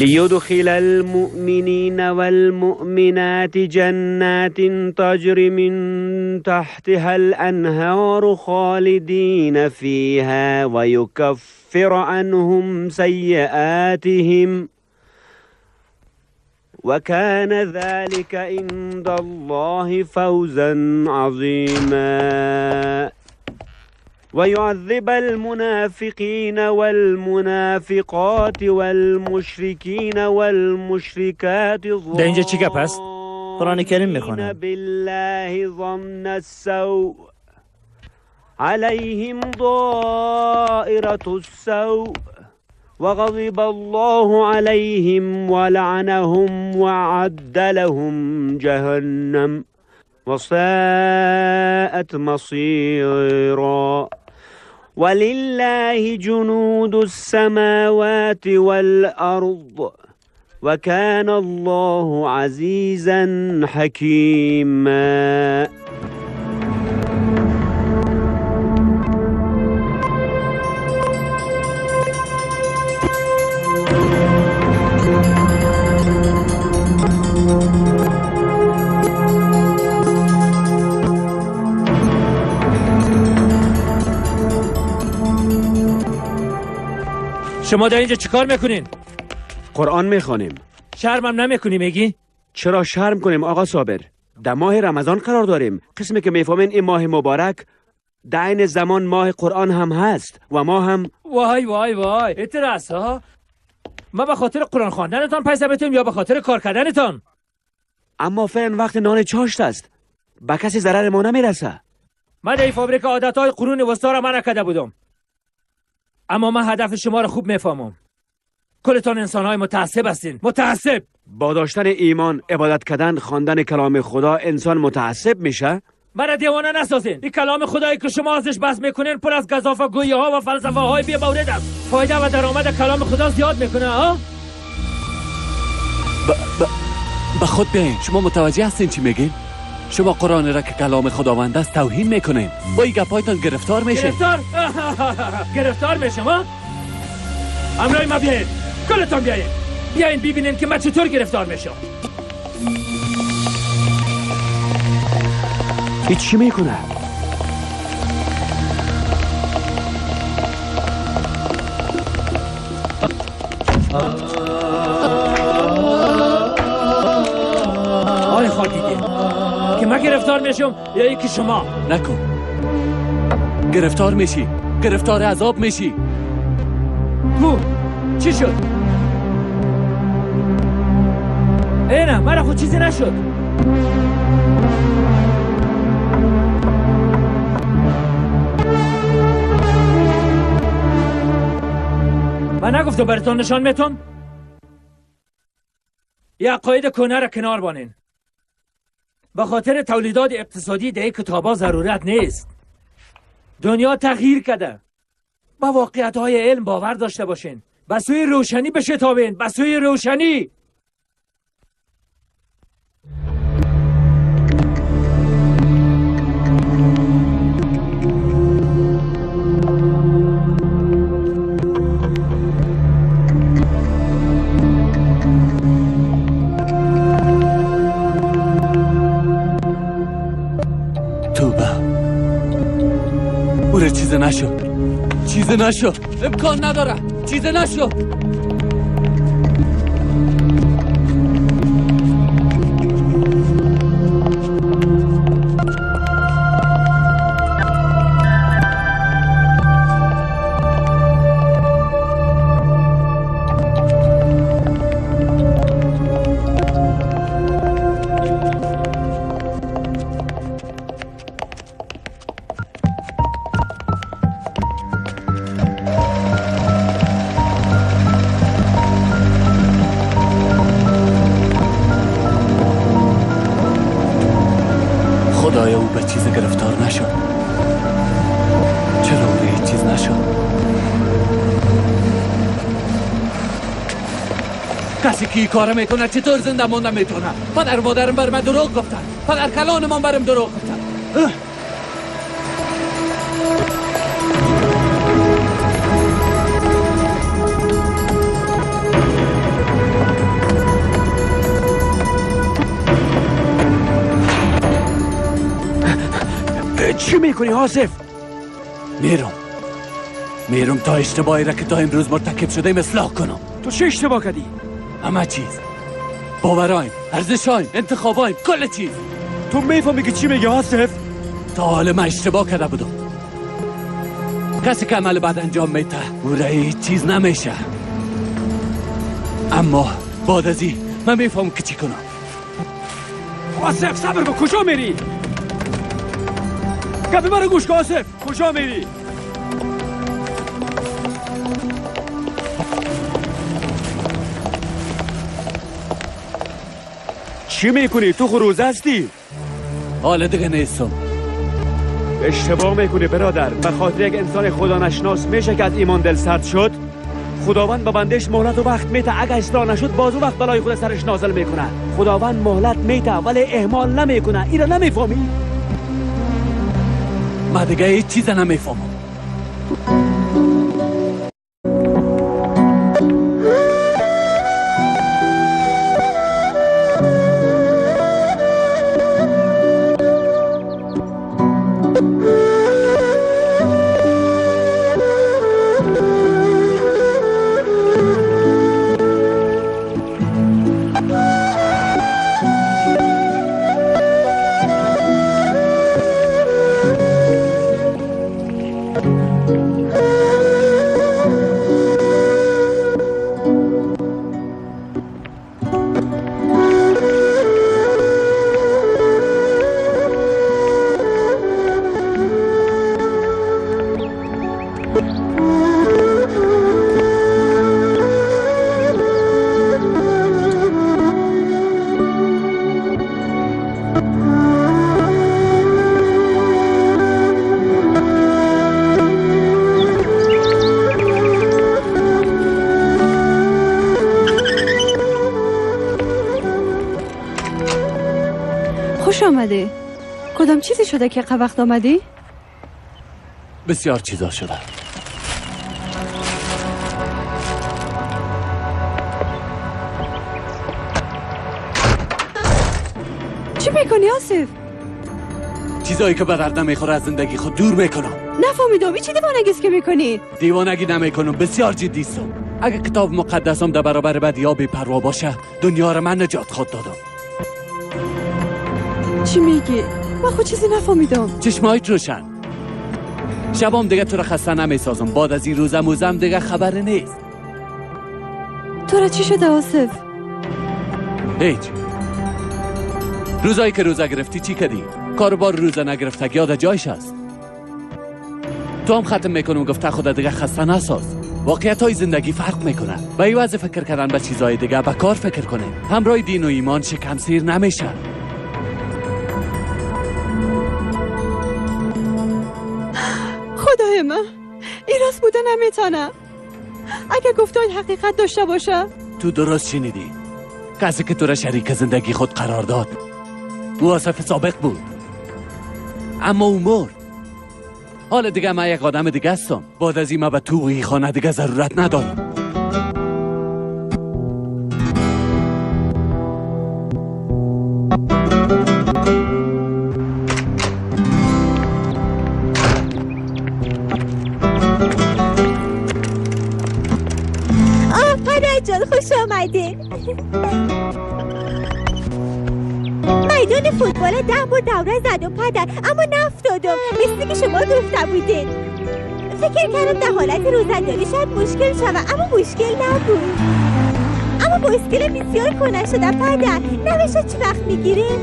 ليدخل المؤمنين والمؤمنات جنات تجري من تحتها الأنهار خالدين فيها ويكفر عنهم سيئاتهم وكان ذلك عند الله فوزا عظيما ويعذب المنافقين والمنافقات والمشركين والمشركات در اینجا چی گپ هست؟ قرآن کریم میخونم. بالله ظن السوء عليهم دائرة السوء وغضب الله عليهم ولعنهم وعد لهم جهنم وساءت مصيرا ولله جنود السماوات والأرض وكان الله عزيزا حكيما. شما در اینجا چیکار میکنین؟ قرآن میخوانیم. شرمم نمیکنی میگی؟ چرا شرم کنیم آقا صابر؟ در ماه رمضان قرار داریم. قسمی که میفهمین این ماه مبارک در عین زمان ماه قرآن هم هست و ما هم وای وای وای اعتراض ها؟ ما به خاطر قرآن خواندنتان پیسه بتیم یا به خاطر کار کردنتان؟ اما فعلا وقت نان چاشت است. به کسی ضرر ما نمیرسه. من در این فابریک عادتهای قرون وسطا را من نکرده بودم، اما من هدف شما را خوب میفهمم. کلتان انسانهای متعصب هستین. متعصب. با داشتن ایمان، عبادت کردن، خواندن کلام خدا انسان متعصب میشه؟ من دیوانه نسازین. این کلام خدایی که شما ازش بحث میکنین پر از گزافه گویی ها و فلسفه های بی مورد است. فایده و درآمد کلام خدا زیاد میکنه ها؟ به خود بیاین. شما متوجه هستین چی میگین؟ شما قرآن را که کلام خداوند است توهین میکنین. با این گپایتان گرفتار میشین. گرفتار؟ گرفتار میشم ها؟ امرای ما بیاین. کلتان بیاین. بیاین ببینین که من چطور گرفتار میشم. این چی میکنه؟ آی خاکیدین که من گرفتار میشم یا یکی شما؟ نکن. گرفتار میشی. گرفتار عذاب میشی. چی شد؟ نه من خود چیزی نشد. من نگفتم براتون نشان میتون؟ یه عقاید کنه را کنار بانین. به خاطر تولیدات اقتصادی در کتابا ضرورت نیست. دنیا تغییر کرده. با واقعیت های علم باور داشته باشین. به سوی روشنی بشتابین. به سوی روشنی. چیز نشد. امکان نداره. چیز نشد. خدایا او به چیز گرفتار نشد. چرا او هیچ چیز نشد؟ کسی که این کار میکنه چطور زنده مانده میتونه؟ پدر مادرم بر من دروغ گفتن. پدر کلانمان برم دروغ گفتن. چی میکنی آصف؟ میرم تا اشتباهی را که تا امروز مرتکب شده اصلاح کنم. تو چه اشتباه کردی؟ همه چیز، باورایم، ارزشایم، انتخابایم، کل چیز. تو میفهمی که چی میگه آصف؟ تا حالا من اشتباه کرده بودم. کسی که عمل بعد انجام میده او را هیچ چیز نمیشه. اما بعد از این من میفهم که چی کنم. آصف صبر کن، کجا میری؟ گفت مرا گوش کن آصف، کجا میری؟ چی میکنی؟ تو روزه هستی؟ حالا دیگه نیستم. اشتباه میکنی برادر. به خاطر یک انسان خدا نشناس میشه که از ایمان دل سرد شد؟ خداوند به بندش مهلت و وقت میته، اگه اصلاح نشد بازو وقت بلای خود سرش نازل میکنه. خداوند مهلت میته ولی اهمال نمیکنه. اینا نمیفهمی؟ من دیگه هیچ چیز نمیفهمم. خوش آمده. کدام چیزی شده که وقت آمدی؟ بسیار چیزا شده. چی میکنی آصف؟ چیزایی که به درد نمیخوره از زندگی خود دور میکنم. نفهمیدم این چی دیوانگیست که میکنی؟ دیوانگی نمیکنم، بسیار جدیستم. اگه کتاب مقدسم در برابر بدیا بی‌پروا باشه دنیا را من نجات خود دادم. چی میگی؟ من خود چیزی نفهمیدم. چشمایت روشن. شبام دیگه تو را خسته نمیسازم. بعد از این روزم وزم دیگه خبری نیست. تو را چی شده آصف؟ هیچ. روزایی که روزه گرفتی چی کردی؟ کاروبار روزه نگرفتگی یاد جایش است. تو هم ختم میکنم گفته خدا دیگه خسته نساز. واقعیت های زندگی فرق میکنه. به این وضع فکر کردن به چیزهای دیگه به کار فکر کنه. همراه دین و ایمان شکم سیر نمیشه. خدای من این راست بوده نمیتونه. اگه گفتای حقیقت داشته باشه. تو درست شنیدی. کسی که تو را شریک زندگی خود قرار داد او آصف سابق بود، اما او مرد. حالا دیگه من یک آدم دیگه هستم. بعد از این من به تو و این خانه دیگه ضرورت ندارم. جان خوش آمدین. میدان فوتبال 10 بار دوره زد و پدر، اما نفتادم مثل که شما گفته بودین. فکر کردم در حالت روزنداری شاید مشکل شود، اما مشکل نبود. اما مشکل بسیار کنه شده پدر. نمیشه چی وقت میگیریم؟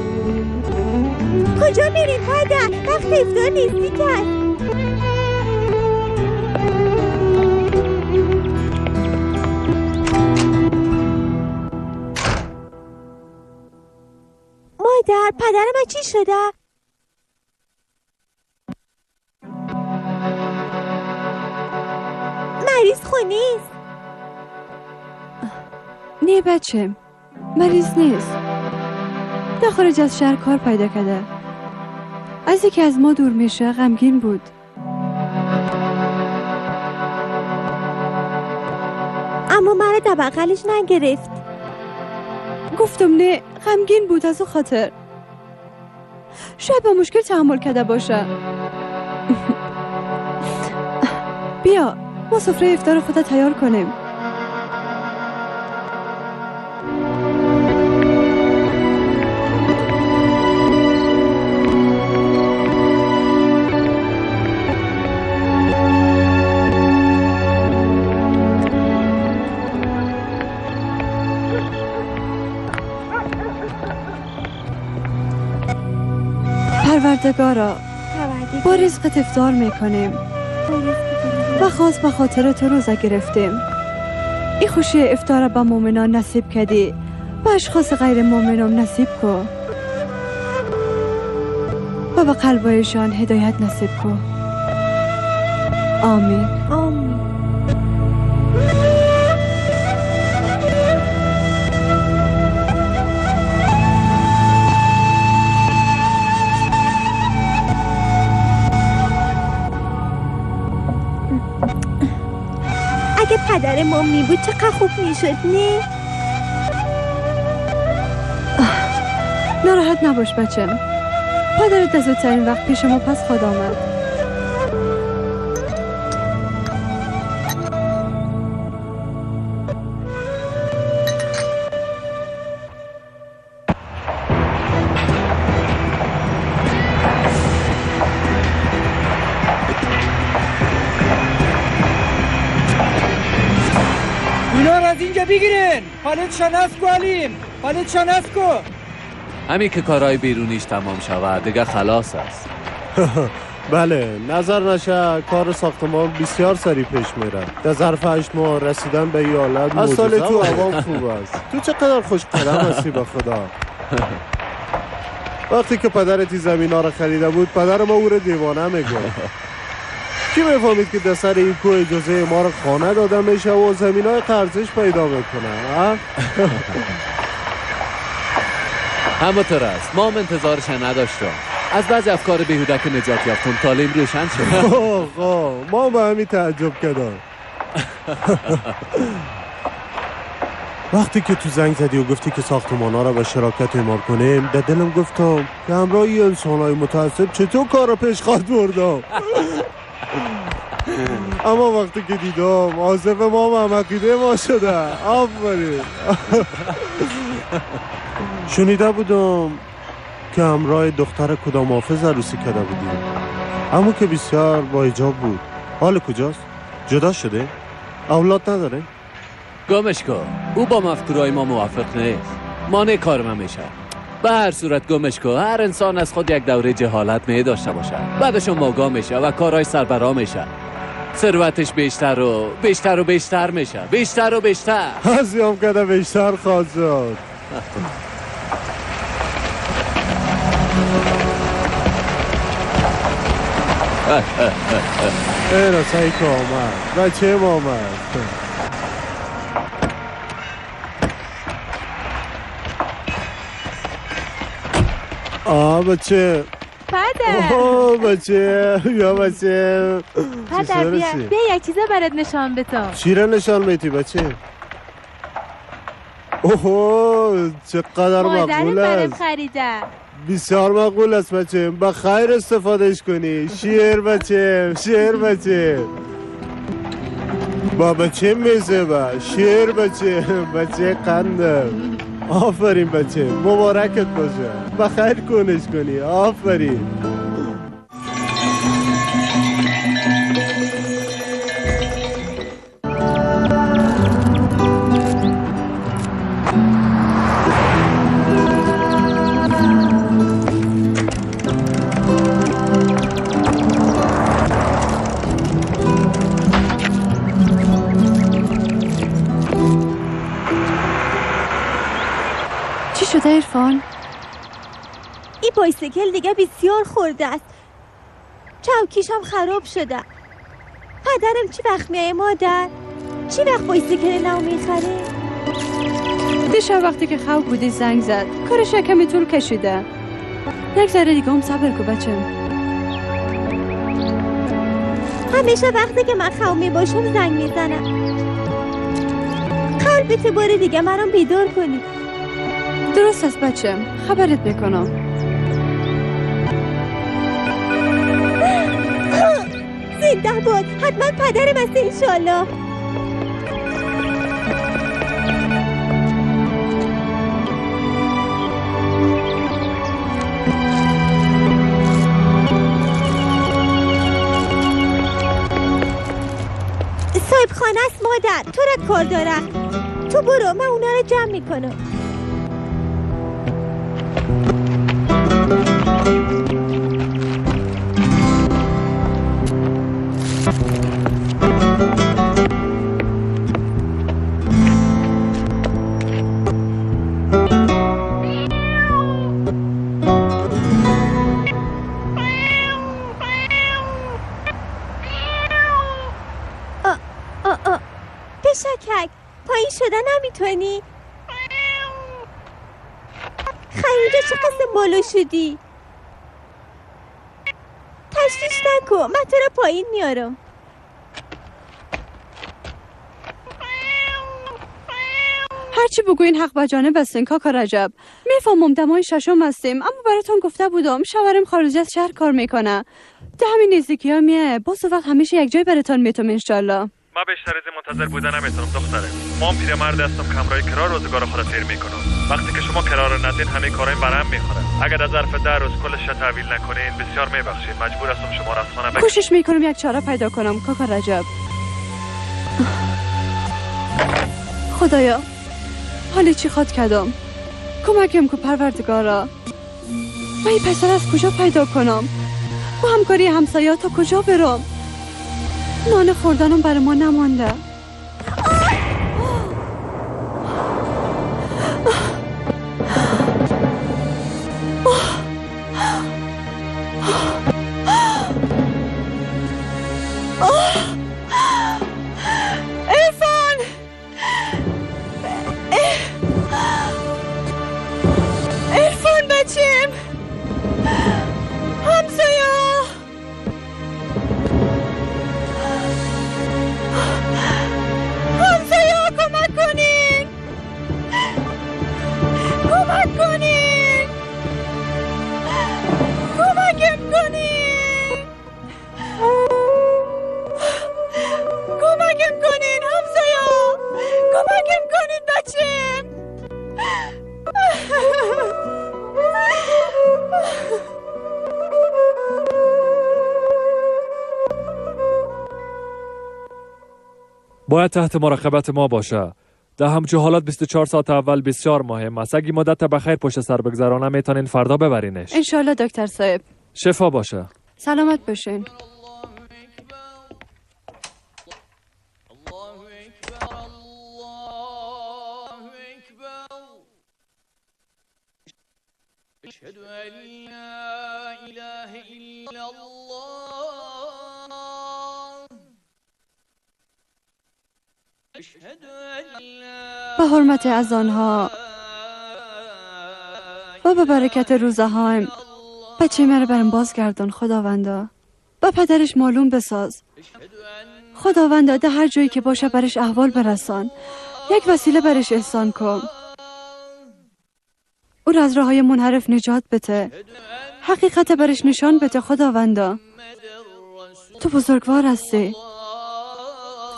کجا میریم پدر؟ وقت افطار نیستی کرد. مادر، پدر من چی شده؟ مریض خونیست؟ نه بچه، مریض نیست. در خارج از شهر کار پیدا کرده. از اینکه از ما دور میشه غمگین بود. اما من در بغلش نگرفت. گفتم نه، غمگین بود از اون خاطر. شاید با مشکل تحمل کرده باشه. بیا ما سفره افطار خودت تیار کنیم. پروردگارا با رزقت افطار میکنیم و خاص به خاطر تو روزه گرفتیم. این خوشی افطار به مؤمنان نصیب کردی و اشخاص غیر مؤمنان نصیب کن و به قلبایشان هدایت نصیب کن. آمین. آمین. اگه پدر ما می بود چقدر خوب می شد نه؟ ناراحت نباش بچم. پدرت در زودترین وقت پیش ما پس خود آمد. از اینجا بگیرین. پالتشان از کالیم. پالتشان از کو. همین که کارهای بیرونیش تمام شود دیگه خلاص است. بله نظر نشه کار ساختمان بسیار سریع پیش میره. در ظرف 8 ماه رسیدن به این حالت از سال تو عوام خوب است. تو چقدر خوش قدم هستی به خدا. وقتی که پدرت زمین ها رو خریده بود پدر ما او رو دیوانه میگه. کی میفهمید که در سر این کوه اجازه ما رو خانه داده میشه و زمین های ارزش پیدا میکنه. همونطور است. ما هم انتظارش نداشتم. از بعضی افکار بیهوده که نجات یافتم تعلیم روشن شد. ما به همین تعجب کردم. وقتی که تو زنگ زدی و گفتی که ساختمان ها را به شراکت اعمار کنیم در دلم گفتم که همراه این انسان های متعصب چطور کار را پیش خواهد بردم. اما وقتی که دیدم آصف ما هم عقیده ما شده. آفرین. شنیده بودم که همراه دختر کدام حافظ عروسی کرده بودیم، اما که بسیار با حجاب بود. حال کجاست؟ جدا شده؟ اولاد نداره؟ گمش کن. او با مفکورای ما موافق نیست. مانع کار ما میشه. به هر صورت گمش کن. هر انسان از خود یک دوره جهالت می داشته باشه. بعدش موگا میشه و کارهای سربرا میشه. ثروتش بیشتر و بیشتر و بیشتر میشه. بیشتر و بیشتر. هزیام کده بیشتر خواهد شد. این سعی که آمد بچه ما آمد. بچه پدر بچه یا بچه پدر بیا یک چیزه برات نشان بتام. چی را نشان میتی بچه؟ اوه چقدر مقبول است. خریده بسیار مقبول است بچه. با خیر استفادهش کنی. شیر بچه شیر بچه. با بچه میزه با شیر بچه. بچه قنده. آفرین بچه مبارکت باشه. با خیر کنش کنی. آفرین. شده عرفان؟ این بایسیکل دیگه بسیار خورده است. چوکیش هم خراب شده. پدرم چی وقت میایه مادر؟ چی وقت بایسیکل نو میخره؟ دیشب وقتی که خواب بودی زنگ زد. کارش کمی طول کشیده. یک ذره دیگه هم صبر کن بچم. همیشه وقتی که من خواب میباشم زنگ میزنم. قلبت بار دیگه منم بیدار کنی. درست است بچم. خبرت میکنم. زنده باد. حتما پدرم هست انشالله. صاحب خانه است مادر. تو را کار دارم. تو برو، من اونا رو جمع میکنم. پشکک پایین شدن نمیتونی؟ خیلی چه قسم بالا شدی؟ تشویش نکن، من تو رو پایین میارم. هرچی بگوین حق با جانب هستین کاکا رجب. میفهمم دمای ششم هستیم، اما براتون گفته بودم شوهرم خارج از شهر کار میکنه. ده همین نزدیکی ها میه. باز وقت همیشه یک جای براتون میتونم انشالله. ما بیشتر از این منتظر بودن نمیتونم دختره. ما پیرمرد هستم کمرای کرار روزگار خود تیر میکنم. وقتی که شما کرار ندین همه کارای برام میخوره. اگر در ظرف 10 روز کلش تحویل نکنین بسیار میبخشید. مجبور هستم شما را از خانه بگیرم. کوشش میکنم یک چاره پیدا کنم کاکا رجب. خدایا حالی چی خواد کردم؟ کمکم کو پروردگارا. من این پسر از کجا پیدا کنم؟ با همکاری همسایه تا کجا برم؟ نان خوردنم برای ما نمانده. عرفان بچیم، همسایه کمک کنین، کمک کنین، کمکم کنین، کمکم کنین همسایه، کمکم کنین بچیم. باید تحت مراقبت ما باشه. در همچون حالات 24 ساعت اول بسیار مهم است. اگه مدت بخیر پشت سر بگذرانه میتونین فردا ببرینش. انشالله دکتر صاحب. شفا باشه. سلامت باشین. أشهد أن لا إله إلا الله أشهد أن لا به حرمت از آنها و به برکت روزهایم بچه مرا برم بازگردان خداوندا. با پدرش معلوم بساز خداوندا. ده هر جایی که باشه برش احوال برسان. یک وسیله برش احسان کن. او را از راه های منحرف نجات بده. حقیقت برش نشان بده خداوندا. تو بزرگوار هستی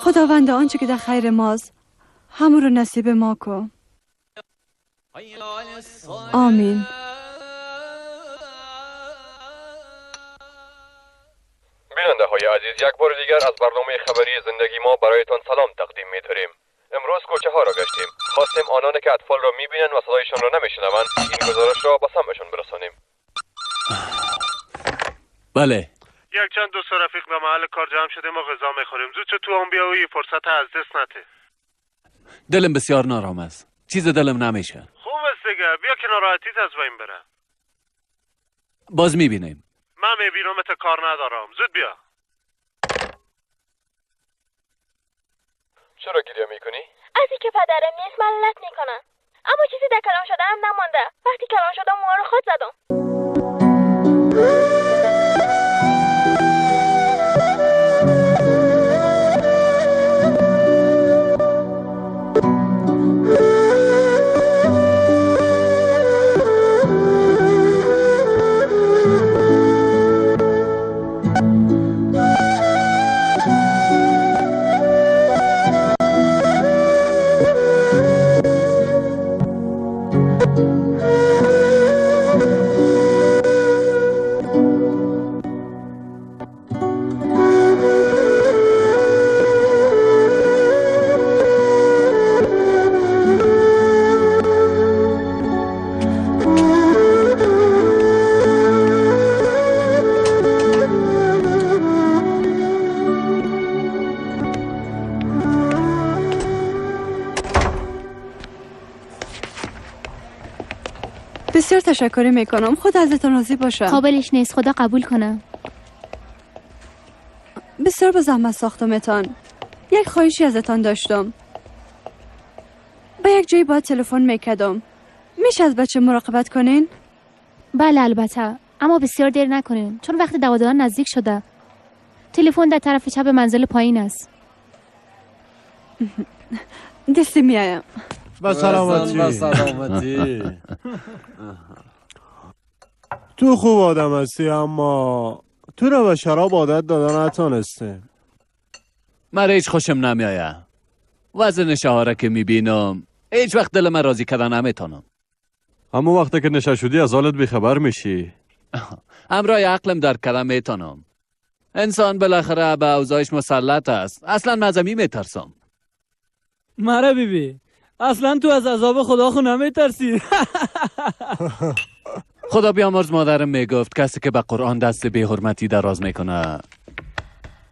خداوندا. آنچه که در خیر ماست همون رو نصیب ما کن. آمین. بیننده های عزیز، یک بار دیگر از برنامه خبری زندگی ما برایتان سلام تقدیم می‌داریم. امروز کوچه ها را گشتیم. خواستیم آنانی که اطفال را می‌بینند و صدایشان را نمی‌شنوند این گزارش را به سمعشان برسانیم. بله. یک چند دوست رفیق به محل کار جمع شدیم و غذا می‌خوریم. زود تو هم بیا و این فرصت از دست نده. دلم بسیار نارام است. چیز دلم نمیشه. خوب است دیگه. بیا که ناراحتیت از بین بره. باز می‌بینیم. من می‌بینم تا کار ندارم. زود بیا. چرا گریه میکنی؟ از اینکه پدرم نیست ملت میکنن. اما چیزی در کلام شدنم نمانده. وقتی کلام شدم ما رو خود زدم. بسیار تشکر میکنم. خدا ازتان راضی باشه. قابلش نیست، خدا قبول کنه. بسیار به زحمت ساختمتان. یک خواهشی ازتان داشتم. به یک جایی باید تلفن میکردم. میشه از بچه مراقبت کنین؟ بله البته، اما بسیار دیر نکنین چون وقت دوا دادن نزدیک شده. تلفن در طرف چپ منزل پایین است. دستی میایم. با سلامتی. تو خوب آدم هستی اما تو رو به شراب عادت دادن نتانسته. من هیچ خوشم نمیایه. وزن شهاره که میبینم هیچ وقت دل من راضی کردن نمیتونم. اما وقتی که نشه شدی از حالت بیخبر میشی. همراه عقلم در کردن میتونم. انسان بالاخره به اوضاعش مسلط است. اصلا مزمی میترسم. مره بیبی اصلا تو از عذاب خدا خو نمیترسی. خدا بیامرز مادرم میگفت کسی که به قرآن دست بی حرمتی دراز میکنه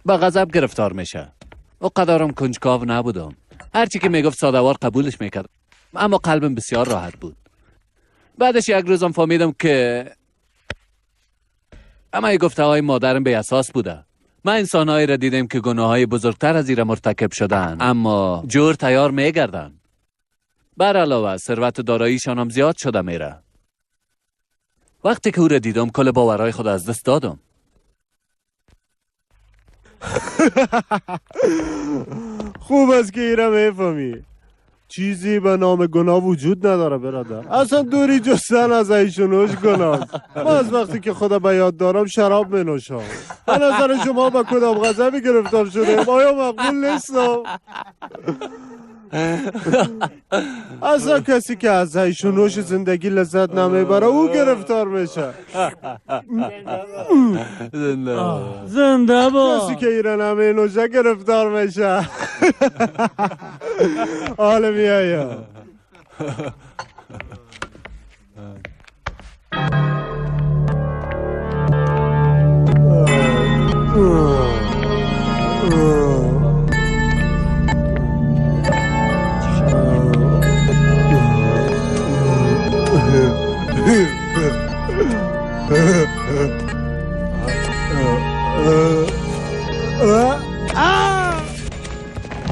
به غضب گرفتار میشه. او قدرم کنجکاو نبودم. هرچی که میگفت ساده‌وار قبولش میکرد. اما قلبم بسیار راحت بود. بعدش یک روزم فهمیدم که اما گفته های مادرم به اساس بوده. من انسانهایی را دیدم که گناههای بزرگتر از این مرتکب شدن اما جور تیار میگردن. بر علاوه ثروت داراییشان هم زیاد شده میره. وقتی که او را دیدم کل باورهای خود از دست دادم. خوب است که ایره میفهمی. چیزی به نام گناه وجود نداره برادر. اصلا دوری جستن از ایشونوش گناه. من از وقتی که خدا به یاد دارم شراب می نوشم. به نظر شما به کدام غضبی گرفتار شده؟ آیا مقبول نیستم؟ اصلا کسی که از ایشونوش زندگی لذت نمیبره او گرفتار میشه. زنده با کسی که ایره نمی نوشه گرفتار میشه. حالا میایم.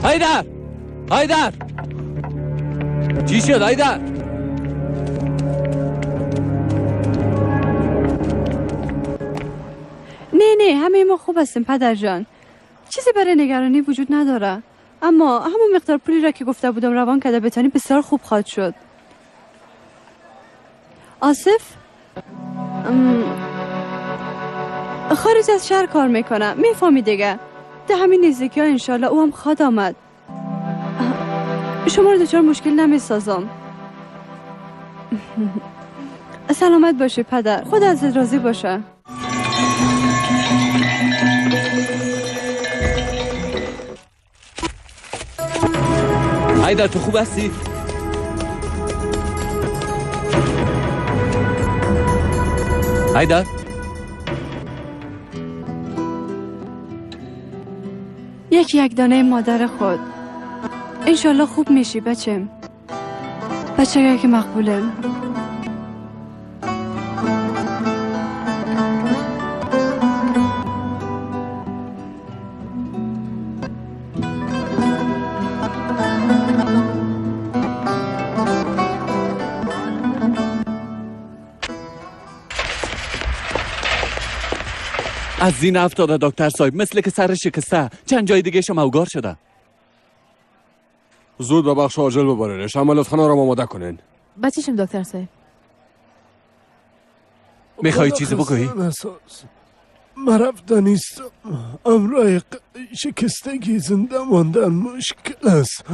هایدر! هایدر! چی شد هایدر؟ نه همه ما خوب هستیم پدر جان. چیزی برای نگرانی وجود نداره. اما همون مقدار پولی را که گفته بودم روان کرده بتانی بسیار خوب خواهد شد. آصف خارج از شهر کار میکنه. میفهمی دیگه. ده همین نزدیکی ها انشالله او هم خواهد آمد. شما رو دچار مشکل نمیسازم. سلامت باشی پدر. خدا ازت راضی باشه. هایدر تو خوب هستی؟ هایدر؟ یک دانه مادر خود. انشالله خوب میشی بچم. بچه که مقبوله. از زین افتاده دکتر صاحب. مثل که سر شکسته. چند جای دیگه شما اوگار شده. زود به بخش عاجل ببرینش. عملات خانه را آماده کنین. بچه‌شم دکتر صاحب. میخوای چیزی بگویی؟ من رفته نیستم. امرای شکستگی زنده ماندن مشکل است.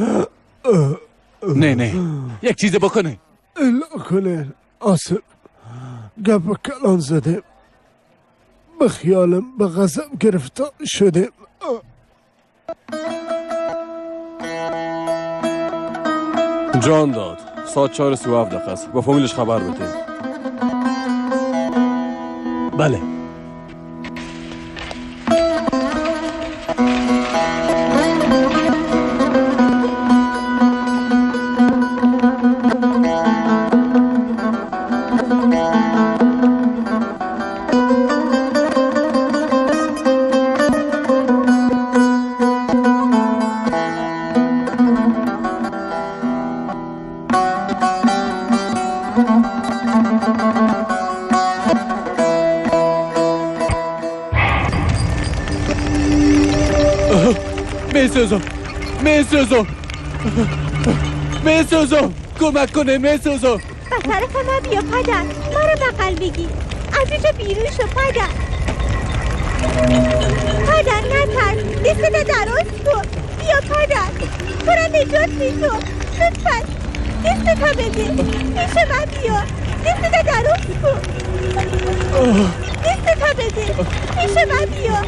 نه یک چیزی بکنه. الا کنه آصف. گپ کلان زده. به خیالم به غضب گرفتار شده. جان داد. ساعت 4:37 دقیقه است. با فامیلش خبر بده. بله. میسوزم کمک کنه میسوزم. به طرف ما بیا پدر، ما رو بغل بگیر. از اینجا بیرون شو پدر. پدر نترس، دستت دراز کن. بیا پدر، تو را نجات میدم. لطفا دستت بده، پیش من بیا. دستت دراز کن، دستت بده، پیش من بیا.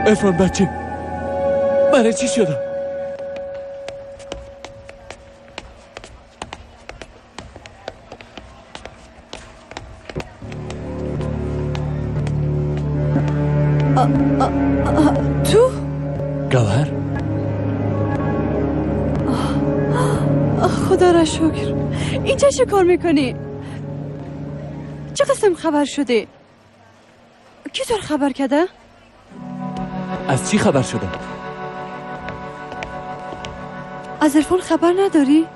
عرفان بچه برای چی شده؟ تو؟ گوهر؟ خدا را شکر. اینجا چه کار میکنی؟ چه قسم خبر شده؟ کی تو خبر کرده؟ از چی خبر شده؟ از عرفان خبر نداری؟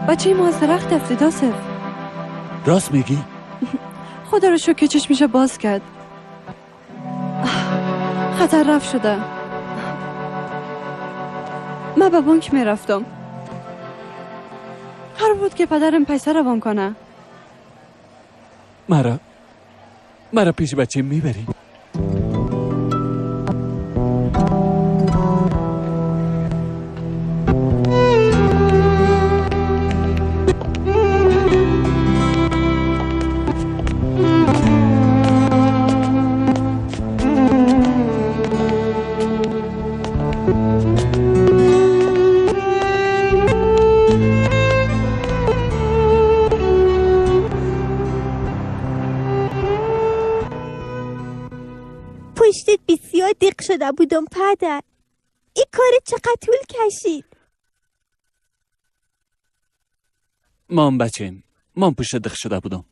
بچه ما از درخت افتاد آصف. راست میگی؟ خدا رو شکر که چشمشو باز کرد. خطر رفت شده. من به بانک میرفتم. قرار بود که پدرم پیسه روان کنه. مرا پیش بچه میبری؟ پشتت بسیار دق شده بودم پدر. این کار چقدر طول کشید. مام بچیم، مام پشت دق شده بودم.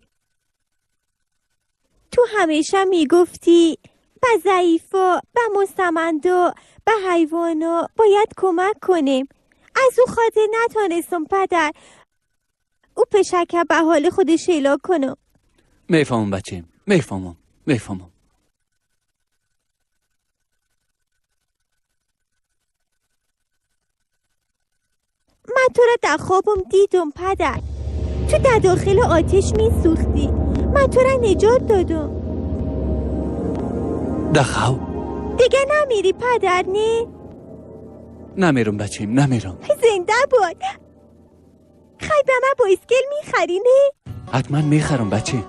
تو همیشه میگفتی به ضعیفا، به مستمندا، به حیوانا باید کمک کنیم. از او خاطر نتانستم پدر او پشکه به حال خودش اعلا کنم. میفهمم بچیم، میفهمم. من تو را در خوابم دیدم پدر. تو در داخل آتش میسوختی. من تو را نجات دادم. دخو دیگه نمیری پدر نه؟ نمیرم بچیم، نمیرم. زنده باد. خواهی به من بایسکل میخری نه؟ حتما میخرم بچه.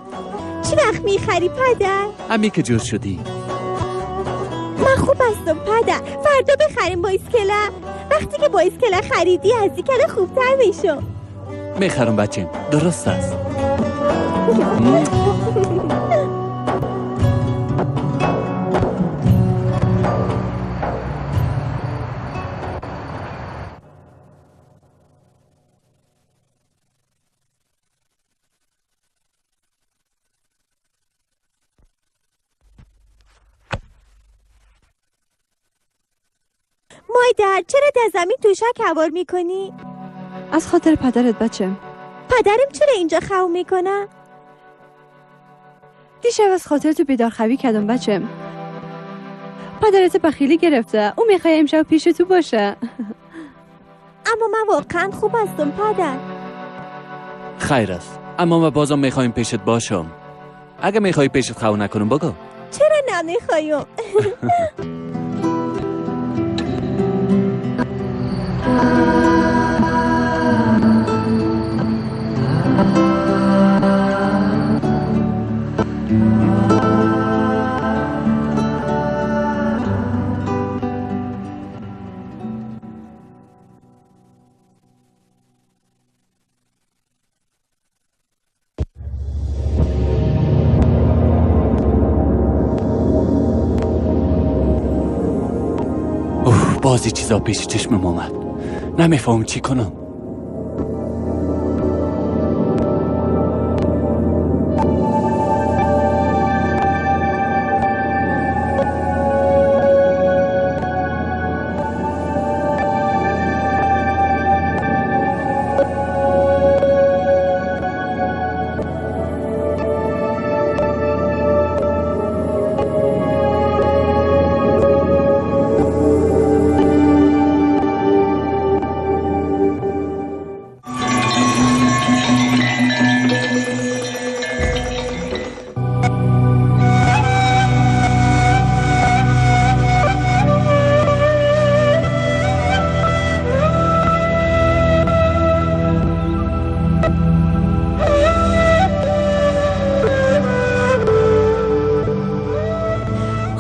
چی وقت میخری پدر؟ همی که جور شدی. من خوب هستم پدر. فردا بخریم بایسکلم. وقتی که بایسکل خریدی از دیگه خوبتر میشم. میخرم بچیم، درست است. مادر چرا در زمین توشک هوار میکنی؟ از خاطر پدرت بچم. پدرم چرا اینجا خو میکنه؟ دیشب از خاطر تو بیدارخوابی کردم بچم. پدرت بخیلی گرفته. او میخواه امشب پیش تو باشه. اما من واقعا خوب هستم پدر. خیر است، اما ما بازم میخوایم پیشت باشم. اگه میخوای پیشت خو نکنم بگو. چرا نمیخوایم؟ بازی چیزا پیش چشمم اومد. نمیفهم چی کنم.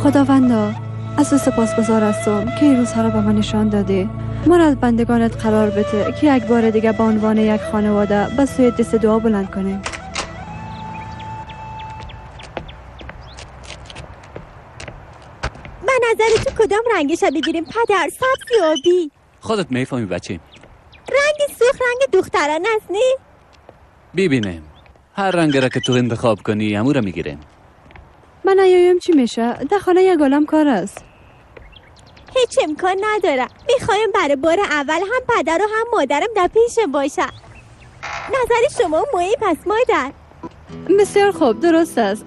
خداوندا، از تو سپاسگزار هستم که این روزها را به من نشان دادی. ما از بندگانت قرار بده که یک بار دیگه به عنوان یک خانواده به سوی دست دعا بلند کنیم. به نظر تو کدام رنگش بگیریم پدر؟ سبز یا آبی؟ خودت میفهمی بچه. رنگ سرخ رنگ دختران است نه؟ ببینیم هر رنگ را که تو انتخاب کنی همون را میگیریم. من نیایم چی میشه؟ دخاله یک عالم کار است. هیچ امکان نداره. میخوایم برای بار اول هم پدر و هم مادرم در پیش باشه. نظر شما مهمی پس مادر؟ بسیار خوب، درست است.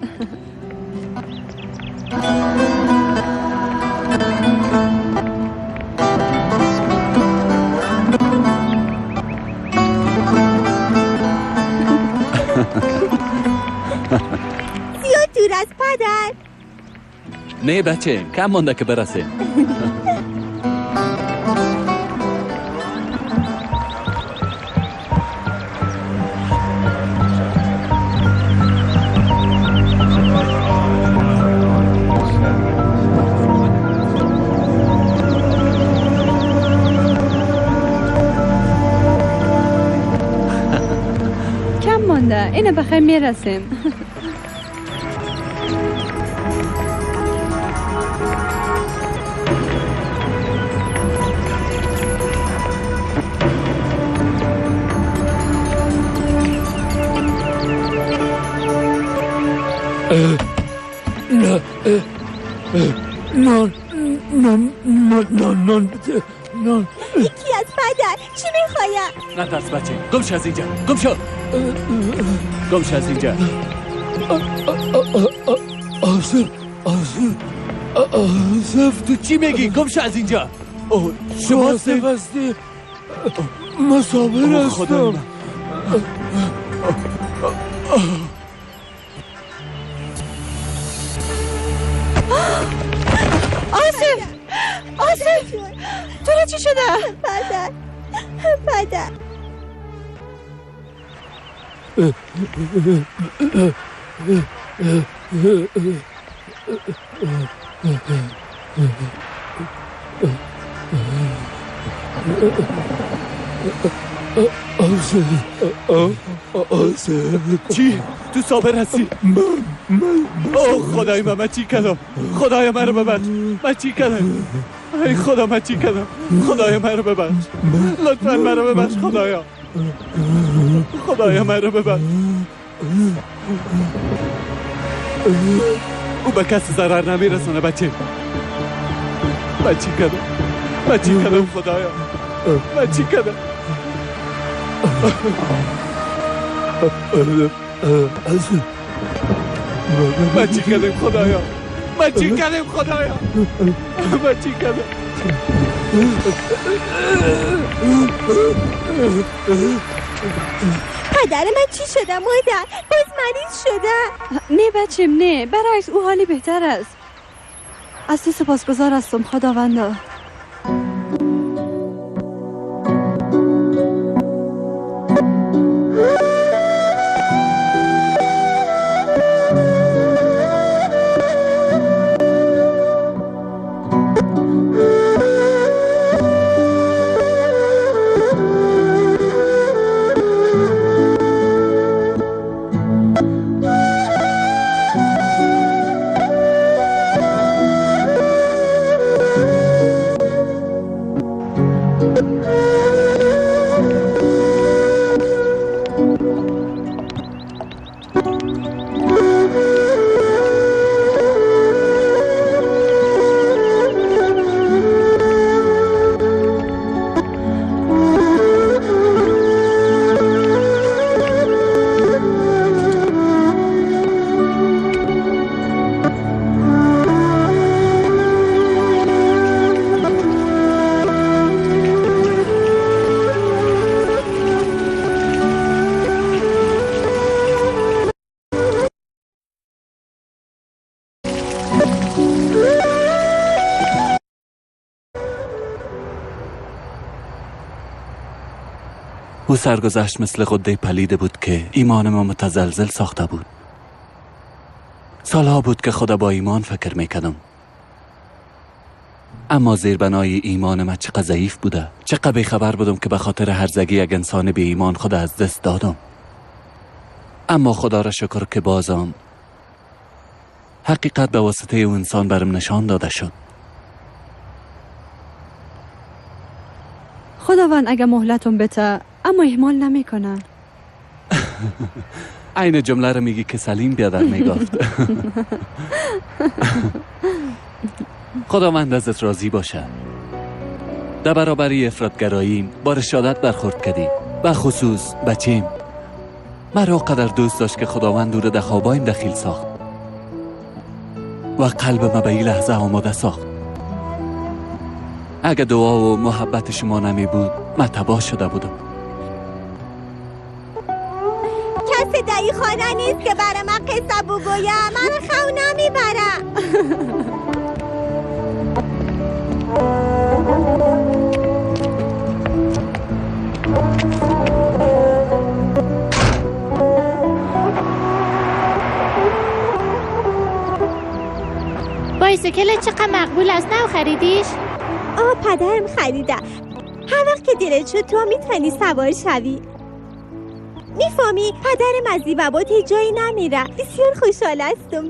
زیاد دور از پدر؟ نه بچه، کم مانده که برسه. کم مانده، اینه بخیر میرسیم. نان یکی از پدر چی میخوایم؟ نترس بچه، گمش از اینجا، گمشو گمش از اینجا. آصف تو چی میگی؟ گمش از اینجا. شما آصف هستی؟ مسابر هستم. آصف تو را چی شده؟ پدر چی؟ تو صابر هستی؟ اوه خدای من چی کردم؟ خدای من رو ببخش. من چی کردم؟ ای خدا من چی کردم؟ خدای من رو ببخش. لطفاً من رو ببخش خدایا. خدایا من رو ببخش. او به کسی ضرر نمیرسونه بچه. من چی کردم؟ من چی کردم خدایا؟ من چی کردم؟ من چی کردم خدایا؟ من چی کردم خدایا؟ من چی کردم؟ پدر من چی شده مادر؟ باز مریض شده؟ نه بچم نه، برعکس او حالی بهتر است. از تو سپاسگزار هستم خداوندا. او سرگذشت مثل غده پلیده بود که ایمان ما متزلزل ساخته بود. سالها بود که خدا با ایمان فکر میکردم، اما زیربنای ایمان ما چقدر ضعیف بوده. چقدر بیخبر بودم که به خاطر هرزگی یک انسان بی ایمان خود از دست دادم. اما خدا را شکر که بازم حقیقت به واسطه اون انسان برم نشان داده شد. خداوند اگه مهلتون بته اما اهمال نمیکنه. این جمله را میگی که سلیم بیادر میگفت. خداوند ازت راضی باشه. در برابری افراطگراییم با رشادت برخورد کردی، به خصوص بچیم. مرا قدر دوست داشت که خداوند دور در خوابایم دخیل ساخت و قلب ما به این لحظه آماده ساخت. اگه دعا و محبت شما نمی بود من تباه شده بودم. کسی در این خانه نیست که برای من قصه بگویه. من خو نمیبرم. بایسکلت چقدر مقبول است، نو خریدیش؟ پدرم خریده. هر وقت که دلت شد تو میتونی سوار شوی. میفهمی پدرم از این بابات جایی نمیره. بسیار خوشحال هستم.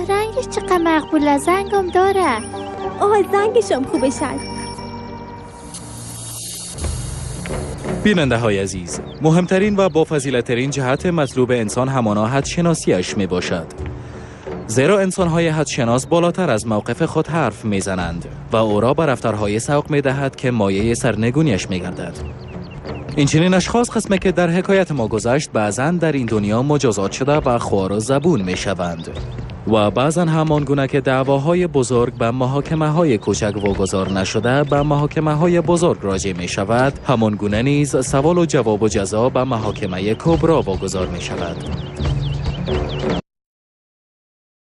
رنگش چقدر مقبول است، زنگم داره. زنگشم خوبه شد. بیننده های عزیز، مهمترین و با فضیلترین جهت مطلوب انسان همانا حدشناسیش می باشد. زیرا انسان‌های حدشناس بالاتر از موقف خود حرف میزنند و او را به رفتارهای سوق می‌دهد که مایه سرنگونیش می‌گردد. این چنین اشخاص قسمه که در حکایت ما گذشت بعضاً در این دنیا مجازات شده و خوار و زبون می‌شوند و بعضاً همان گونه که دعواهای بزرگ به محاکمه‌های کوچک واگذار نشده به محاکمه‌های بزرگ راجع می‌شود، همان گونه نیز سوال و جواب و جزا به محاکمه کبرا واگذار می‌شود.